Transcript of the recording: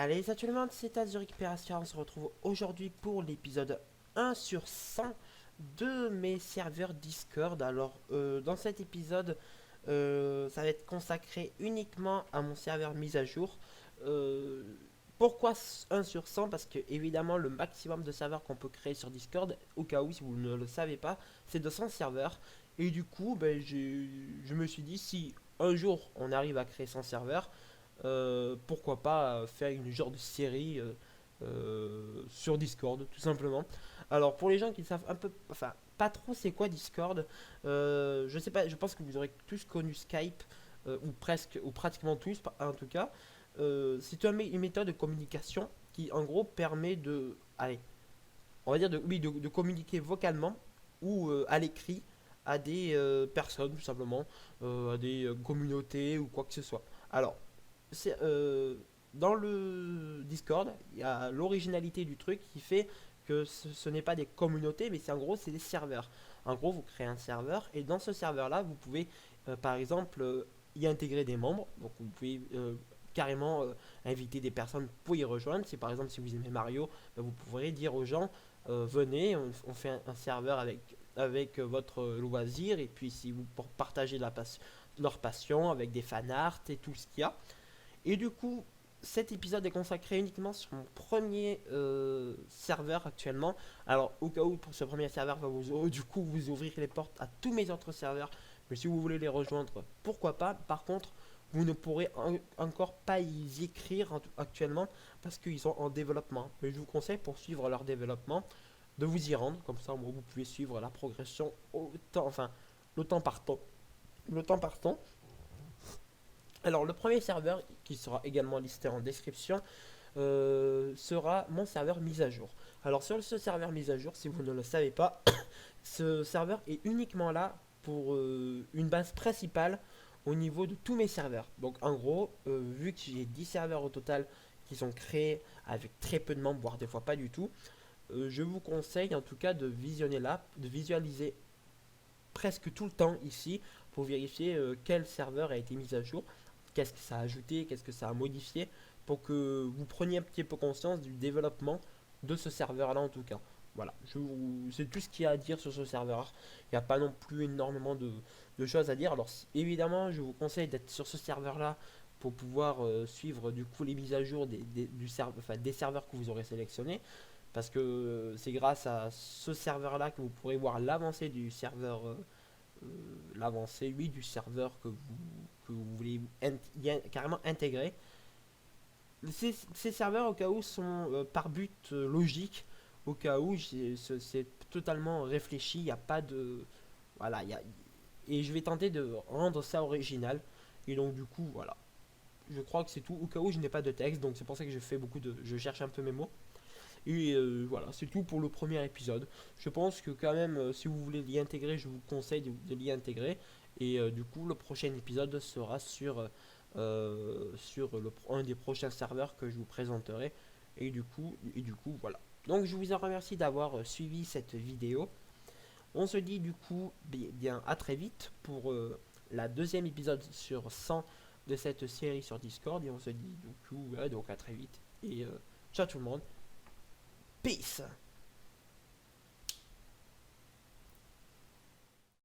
Allez, salut tout le monde, c'est Taz de Récupération. On se retrouve aujourd'hui pour l'épisode 1 sur 100 de mes serveurs Discord. Alors, dans cet épisode, ça va être consacré uniquement à mon serveur mise à jour. Euh, Pourquoi 1 sur 100? Parce que, évidemment, le maximum de serveurs qu'on peut créer sur Discord, au cas où, si vous ne le savez pas, c'est 200 serveurs. Et du coup, je me suis dit, si un jour on arrive à créer 100 serveurs, pourquoi pas faire une genre de série sur Discord, tout simplement. Alors, pour les gens qui savent un peu, enfin, pas trop c'est quoi Discord, je sais pas, je pense que vous aurez tous connu Skype, ou presque, ou pratiquement tous, en tout cas. C'est une méthode de communication qui, en gros, permet de, allez, on va dire oui, de communiquer vocalement ou à l'écrit à des personnes, tout simplement, à des communautés ou quoi que ce soit. Alors, c'est, dans le Discord, il y a l'originalité du truc qui fait que ce n'est pas des communautés, mais c'est en gros, c'est des serveurs. En gros, vous créez un serveur et dans ce serveur-là, vous pouvez, par exemple, y intégrer des membres. Donc, vous pouvez carrément inviter des personnes pour y rejoindre. Si par exemple, si vous aimez Mario, ben, vous pourrez dire aux gens, venez, on fait un serveur avec votre loisir, et puis si vous pour partager leur passion avec des fanarts et tout ce qu'il y a. Et du coup, cet épisode est consacré uniquement sur mon premier serveur actuellement. Alors, au cas où pour ce premier serveur, du coup vous ouvrir les portes à tous mes autres serveurs. Mais si vous voulez les rejoindre, pourquoi pas. Par contre, vous ne pourrez encore pas y écrire actuellement parce qu'ils sont en développement. Mais je vous conseille pour suivre leur développement de vous y rendre. Comme ça, vous pouvez suivre la progression le temps par temps. Le temps par temps. Alors, le premier serveur, qui sera également listé en description, sera mon serveur mise à jour. Alors, sur ce serveur mise à jour, si vous ne le savez pas, ce serveur est uniquement là pour une base principale au niveau de tous mes serveurs. Donc, en gros, vu que j'ai 10 serveurs au total qui sont créés avec très peu de membres, voire des fois pas du tout, je vous conseille en tout cas de visionner là, de visualiser presque tout le temps ici pour vérifier quel serveur a été mis à jour, qu'est-ce que ça a ajouté, qu'est-ce que ça a modifié, pour que vous preniez un petit peu conscience du développement de ce serveur-là en tout cas. Voilà, c'est tout ce qu'il y a à dire sur ce serveur. Il n'y a pas non plus énormément de choses à dire. Alors évidemment, je vous conseille d'être sur ce serveur-là pour pouvoir suivre du coup les mises à jour des serveurs que vous aurez sélectionnés. Parce que c'est grâce à ce serveur-là que vous pourrez voir l'avancée du serveur l'avancée, oui, du serveur que vous voulez carrément intégrer. Ces serveurs, au cas où, sont par but logique, au cas où c'est totalement réfléchi, il n'y a pas de. Voilà, et je vais tenter de rendre ça original. Et donc, du coup, voilà. Je crois que c'est tout. Au cas où je n'ai pas de texte, donc c'est pour ça que je fais beaucoup de. Je cherche un peu mes mots. Et voilà, c'est tout pour le premier épisode. Je pense que quand même, si vous voulez l'y intégrer, je vous conseille de l'y intégrer. Et du coup, le prochain épisode sera sur un des prochains serveurs que je vous présenterai. Et du coup, voilà. Donc, je vous en remercie d'avoir suivi cette vidéo. On se dit du coup, bien à très vite pour la deuxième épisode sur 100 de cette série sur Discord. Et on se dit du coup, donc à très vite. Et ciao tout le monde. Peace.